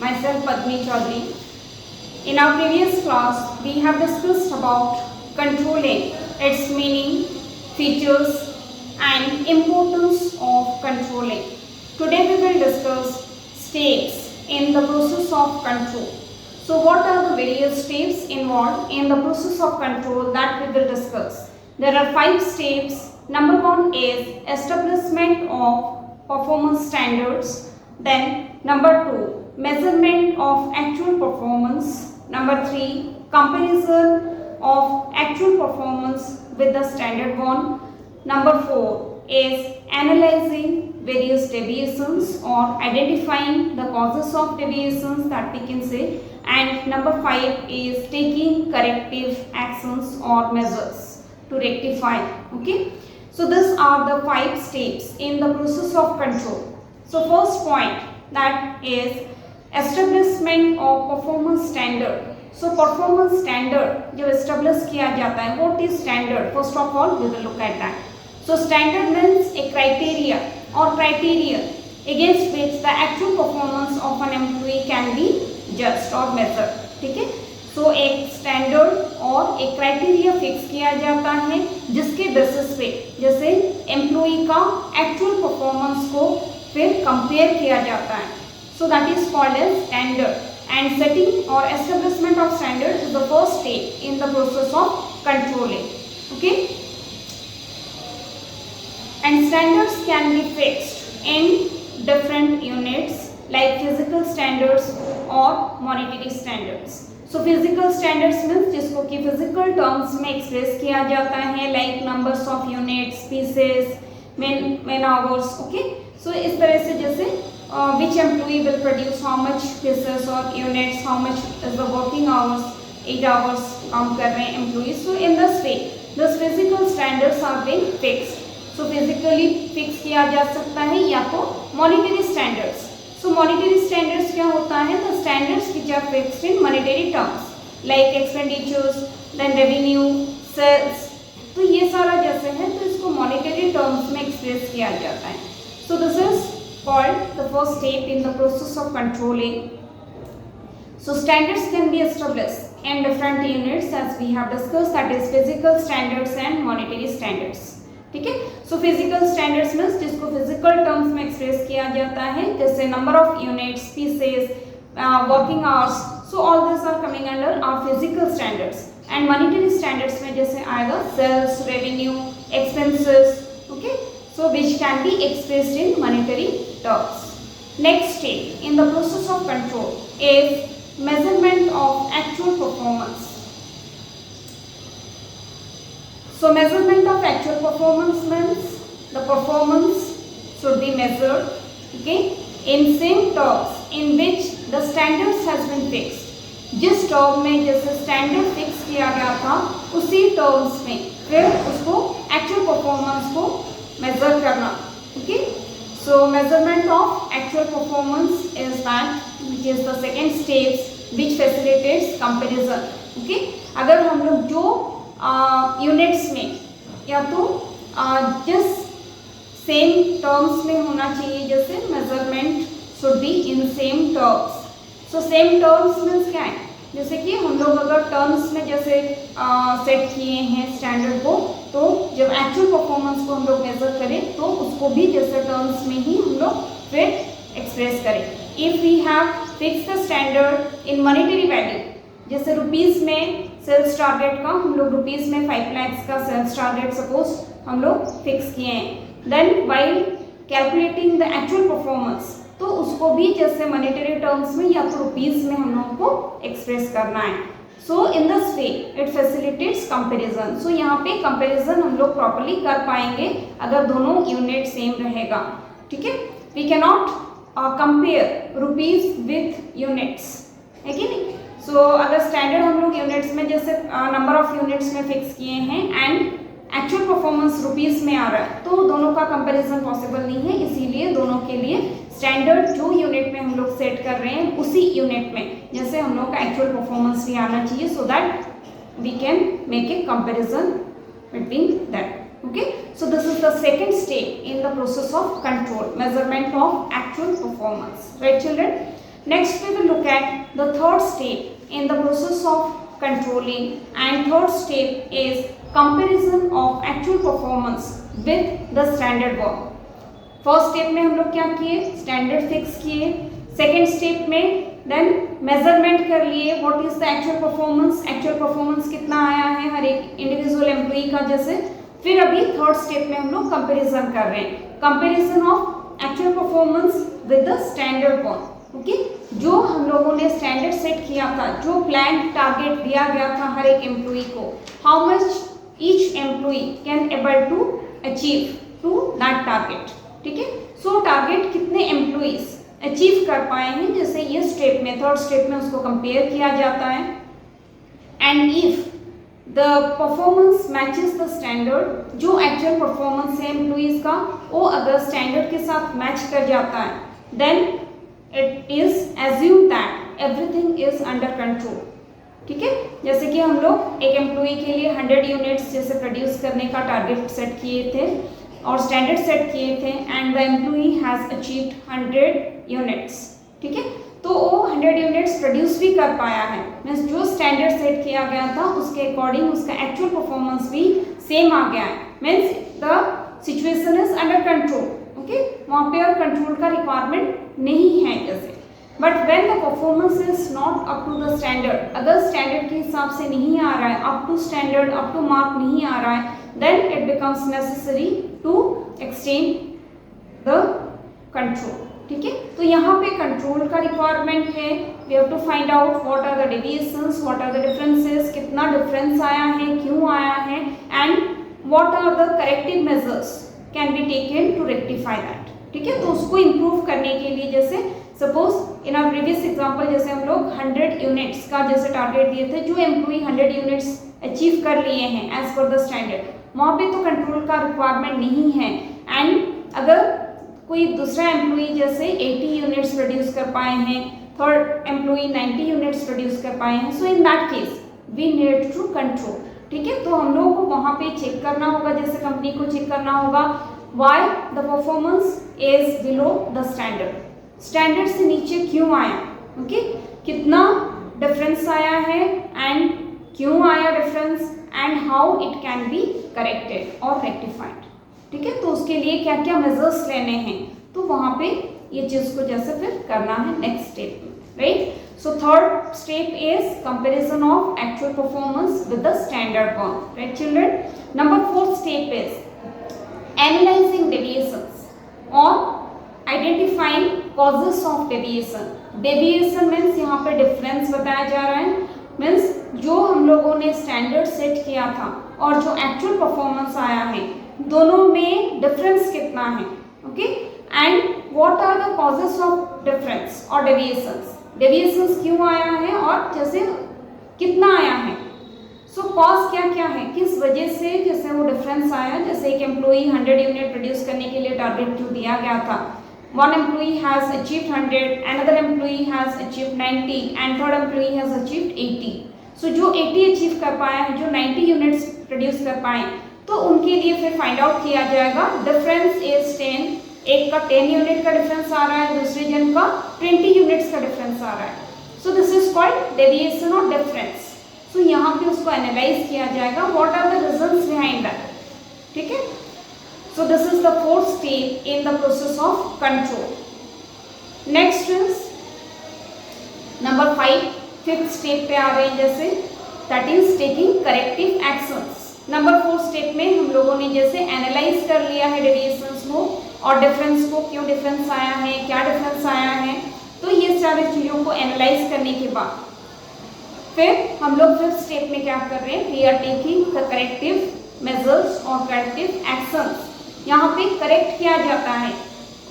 myself Padmi Chaudhary. In our previous class, we have discussed about controlling, its meaning, features and importance of controlling. Today we will discuss steps in the process of control. So what are the various steps involved in the process of control that we will discuss? There are 5 steps. Number 1 is establishment of performance standards. Then number 2, measurement of actual performance. Number 3, comparison of actual performance with the standard one. Number 4 is analyzing various deviations or identifying the causes of deviations, that we can say. And number 5 is taking corrective actions or measures to rectify. Okay. So these are the 5 steps in the process of control. So first point, that is establishment of performance standard. So performance standard जो establish किया जाता है, what is standard? First of all, we will look at that. So standard means a criteria or criterion against which the actual performance of an employee can be judged or measured. ठीक है? So एक standard और एक criteria fix किया जाता है जिसके basis पे जैसे employee का actual performance को फिर compare किया जाता है. So that is called as standard. And setting or establishment of standard is the first step in the process of controlling. Okay. And standards can be fixed in different units like physical standards or monetary standards. So physical standards means जिसको कि physical terms में express किया जाता है like numbers of units, pieces, man hours. Okay. So इस तरह से जैसे which employee will produce how much pieces or units, how much is the working hours, 8 hours काम कर रहे हैं employees. So in this way, those physical standards are being fixed. So physically fix किया जा सकता है या तो monetary standards. So monetary standards क्या होता है? The standards which are fixed in monetary terms like expenditures, then revenue, sales. तो ये सारा जैसे है तो इसको monetary terms में express किया जाता है. So this is called the first step in the process of controlling. So standards can be established in different units as we have discussed, that is physical standards and monetary standards. ठीक है. So physical standards means जिसको physical terms में express किया जाता है जैसे number of units, pieces, working hours. So all these are coming under our physical standards. And monetary standards में जैसे आएगा sales, revenue, expenses. Okay. So which can be expressed in monetary terms. Next step in the process of control is measurement of actual performance. So measurement of actual performance means the performance should be measured, okay, in same terms in which the standards has been fixed. जिस term में जैसे standard fix किया गया था उसी terms में फिर उसको एक्चुअल परफॉर्मेंस को measure करना. Okay. So measurement of actual performance is that which is the second steps which facilitates comparison. Okay. अगर हम लोग जो यूनिट्स में या तो जिस सेम टर्म्स में होना चाहिए जैसे measurement should be in same terms. So same terms means क्या है? जैसे कि हम लोग अगर टर्म्स में जैसे सेट किए हैं स्टैंडर्ड को तो जब एक्चुअल परफॉर्मेंस को हम लोग मेजर करें तो उसको भी जैसे टर्म्स में ही हम लोग फिर एक्सप्रेस करें. If we have fix the standard in monetary value जैसे रुपीज़ में सेल्स टारगेट का हम लोग रुपीज़ में 5 lakhs का सेल्स टारगेट सपोज हम लोग फिक्स किए हैं. Then while calculating the actual performance तो उसको भी जैसे मॉनेटरी टर्म्स में या तो रुपीज़ में हम लोगों को एक्सप्रेस करना है. So in this way it facilitates comparison. So यहाँ पे कंपैरिजन हम लोग प्रॉपर्ली कर पाएंगे अगर दोनों यूनिट सेम रहेगा. ठीक है. We can not compare rupees with units, है कि नहीं. सो अगर स्टैंडर्ड हम लोग यूनिट्स में जैसे नंबर ऑफ यूनिट्स में फिक्स किए हैं एंड एक्चुअल परफॉर्मेंस रुपीज़ में आ रहा है तो दोनों का कंपैरिजन पॉसिबल नहीं है. इसीलिए दोनों के लिए स्टैंडर्ड जो यूनिट में हम लोग सेट कर रहे हैं उसी यूनिट में जैसे हम लोग का एक्चुअल परफॉर्मेंस भी आना चाहिए so that we can make a comparison between that. Okay, so this is the second step in the process of control, measurement of actual performance, right children. Next we will look at the third step in the process of controlling, and third step is comparison of actual performance with the standard work. First step में हम लोग क्या किए, standard fix किए. Second step में then measurement कर लिए, what is the actual performance कितना आया है हर एक इंडिविजुअल एम्प्लॉई का जैसे. फिर अभी थर्ड स्टेप में हम लोग कंपैरिजन कर रहे हैं, comparison of actual performance with the standard one. Okay, जो हम लोगों ने स्टैंडर्ड सेट किया था, जो प्लान टारगेट दिया गया था हर एक एम्प्लॉई को, how much each employee can able to achieve to that target. ठीक है, सो टारगेट कितने एम्प्लॉइज अचीव कर पाए हैं, जैसे ये स्टेप में थर्ड स्टेप में उसको कंपेयर किया जाता है. And if the performance matches the standard, जो एक्चुअल परफॉर्मेंस है एम्प्लॉइज का वो अगर स्टैंडर्ड के साथ मैच कर जाता है, then it is assume that everything is under control. ठीक है, जैसे कि हम लोग एक एम्प्लॉई के लिए 100 यूनिट्स जैसे प्रोड्यूस करने का टारगेट सेट किए थे और स्टैंडर्ड सेट किए थे, and the employee has achieved 100 units. ठीक है, तो वो 100 यूनिट्स प्रोड्यूस भी कर पाया है, मीन्स जो स्टैंडर्ड सेट किया गया था उसके अकॉर्डिंग उसका एक्चुअल परफॉर्मेंस भी सेम आ गया है, means the situation is under control. Okay, वहाँ पे और कंट्रोल का रिक्वायरमेंट नहीं है जैसे. But when the performance is not up to the standard, अगर स्टैंडर्ड के हिसाब से नहीं आ रहा है, up to standard up to mark नहीं आ रहा है, then it becomes necessary to extend the control. ठीक है, तो यहाँ पे कंट्रोल का रिक्वायरमेंट है. We have to find out what are the deviations, what are the differences, कितना डिफरेंस आया है, क्यों आया है, and what are the corrective measures can be taken to rectify that. ठीक है, तो उसको इम्प्रूव करने के लिए जैसे suppose in our previous example जैसे हम लोग 100 यूनिट्स का जैसे टारगेट दिए थे, जो एम्प्लॉई 100 यूनिट्स अचीव कर लिए हैं एज पर द स्टैंडर्ड, वहाँ पे तो कंट्रोल का रिक्वायरमेंट नहीं है. एंड अगर कोई दूसरा एम्प्लॉई जैसे 80 यूनिट्स प्रोड्यूस कर पाए हैं, थर्ड एम्प्लॉई 90 यूनिट्स प्रोड्यूस कर पाए हैं, so in that case we need to control. ठीक है, तो हम लोगों को वहाँ पे चेक करना होगा, जैसे कंपनी को चेक करना होगा why the performance is below the standard, standard से नीचे क्यों आया. ओके, कितना डिफरेंस आया है एंड क्यों आया difference, and how it can be corrected और रेक्टिफाइड. ठीक है, तो उसके लिए क्या क्या मेजर्स लेने हैं, तो वहाँ पे ये चीज़ को जैसे फिर करना है नेक्स्ट स्टेप में. Right, so third step is comparison of actual performance with the standard one. Right children, number fourth step is analysing deviations और identifying causes of deviation. Deviation means यहाँ पे डिफरेंस बताया जा रहा है, मीन्स जो हम लोगों ने स्टैंडर्ड सेट किया था और जो एक्चुअल परफॉर्मेंस आया है, दोनों में डिफरेंस कितना है. Okay, and what are the causes of difference और डेविएशंस, डेविएशंस क्यों आया है और जैसे कितना आया है. सो कॉज क्या क्या है, किस वजह से जैसे वो डिफरेंस आया. जैसे एक एम्प्लॉई 100 यूनिट प्रोड्यूस करने के लिए टारगेट जो दिया गया था, one employee has achieved 100, another employee has achieved 90, and third employee has achieved 80. So जो 80 अचीव कर पाया है, जो 90 यूनिट्स प्रोड्यूस कर पाए, तो उनके लिए फिर फाइंड आउट किया जाएगा डिफरेंस इज 10. एक का 10 यूनिट का डिफरेंस आ रहा है, दूसरे जन का 20 यूनिट्स का डिफरेंस आ रहा है. So this is called deviation और डिफरेंस. सो यहाँ पे उसको एनालाइज किया जाएगा, what are the reasons behind that. ठीक है, so this is the fourth step in the process of control. Next is number 5, fifth step पे आ रहे हैं जैसे, that is taking corrective actions. Number 4 step में हम लोगों ने जैसे एनालाइज कर लिया है डेविएशंस को और डिफरेंस को, क्यों डिफरेंस आया है, क्या डिफरेंस आया है. तो ये सारी चीज़ों को एनालाइज करने के बाद फिर हम लोग फिफ्थ स्टेप में क्या कर रहे हैं, we are taking the corrective measures और करेक्टिव एक्शंस. यहाँ पे करेक्ट किया जाता है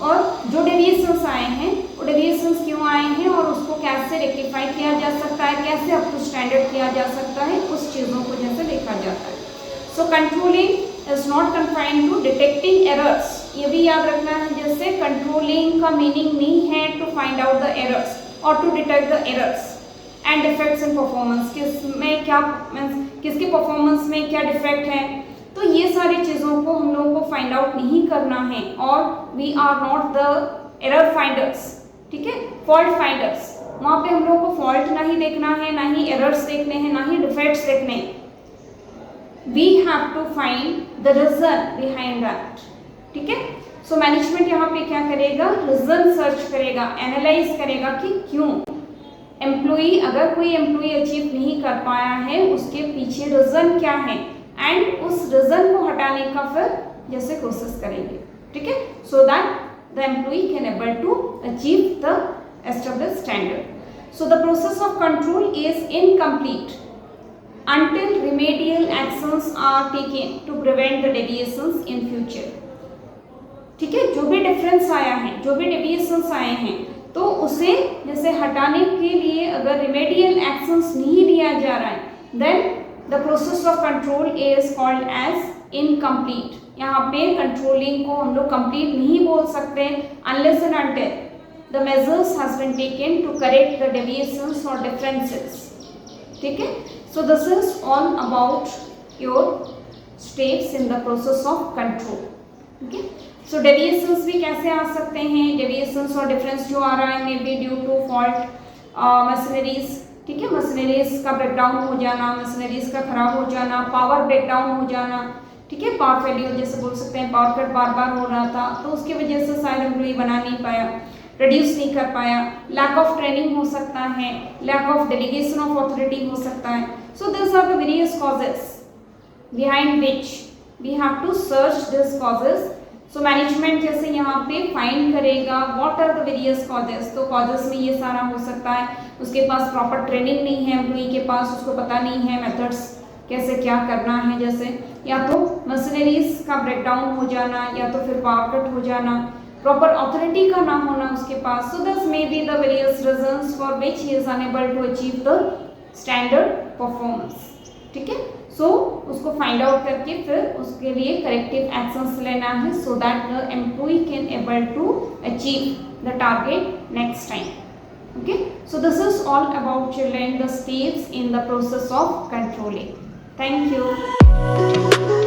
और जो डेविएशंस आए हैं वो डेविएशंस क्यों आए हैं और उसको कैसे रेक्टिफाई किया जा सकता है, कैसे अप टू स्टैंडर्ड किया जा सकता है, उस चीज़ों को जैसे देखा जाता है. So controlling is not confined to detecting errors. ये भी याद रखना है, जैसे कंट्रोलिंग का मीनिंग नहीं है to find out the errors और to detect the errors and defects in performance. किसमें क्या, किसकी परफॉर्मेंस में क्या डिफेक्ट है, तो ये सारी चीज़ों को हम लोगों को फाइंड आउट नहीं करना है और we are not the error finders. ठीक है, फॉल्ट फाइंडर्स, वहाँ पे हम लोगों को फॉल्ट ना ही देखना है, ना ही एरर्स देखने हैं, ना ही डिफेक्ट्स देखने हैं. We have to find the reason behind that. ठीक है, सो मैनेजमेंट यहाँ पे क्या करेगा, रीजन सर्च करेगा, एनालाइज करेगा कि क्यों एम्प्लॉई, अगर कोई एम्प्लॉई अचीव नहीं कर पाया है उसके पीछे रीजन क्या है, एंड उस रीजन को हटाने का फिर जैसे कोशिश करेंगे. ठीक है, so that the employee can able to achieve the established standard. So the process of control is incomplete until remedial actions are taken to prevent the deviations in future. ठीक है, जो भी डिफरेंस आया है, जो भी डेविएशंस आए हैं, तो उसे जैसे हटाने के लिए अगर रिमेडियल एक्शंस नहीं लिया जा रहा है, then the process of control is called as incomplete. यहाँ पे कंट्रोलिंग को हम लोग कंप्लीट नहीं बोल सकते unless and until the measures has been taken to correct the deviations or differences. ठीक है, so this is all about your steps in the process of control. Okay, so deviations भी कैसे आ सकते हैं, deviations और difference जो आ रहा है may be due to fault machineries. ठीक है, मशीनरीज का ब्रेकडाउन हो जाना, मशीनरीज का खराब हो जाना, पावर ब्रेकडाउन हो जाना. ठीक है, पावर फेल्यूर जैसे बोल सकते हैं, पावर कट बार बार हो रहा था तो उसकी वजह से शायद एम्प्लॉय बना नहीं पाया, रिड्यूस नहीं कर पाया, लैक ऑफ ट्रेनिंग हो सकता है, lack of delegation of authority हो सकता है. So this are the various causes behind which we have to search this causes. So management जैसे यहाँ पे फाइंड करेगा what are the various causes. तो कॉजेस में ये सारा हो सकता है, उसके पास प्रॉपर ट्रेनिंग नहीं है एम्प्लॉई के पास, उसको पता नहीं है मेथड्स कैसे क्या करना है, जैसे या तो मशीनरीज का ब्रेकडाउन हो जाना, या तो फिर पावर कट हो जाना, प्रॉपर अथॉरिटी का ना होना उसके पास. So this may be the various reasons for which he is unable to achieve the standard performance. ठीक है, सो उसको फाइंड आउट करके फिर उसके लिए करेक्टिव एक्शंस लेना है so that the employee can able to achieve the target next time. Okay, so this is all about children, the steps in the process of controlling. Thank you.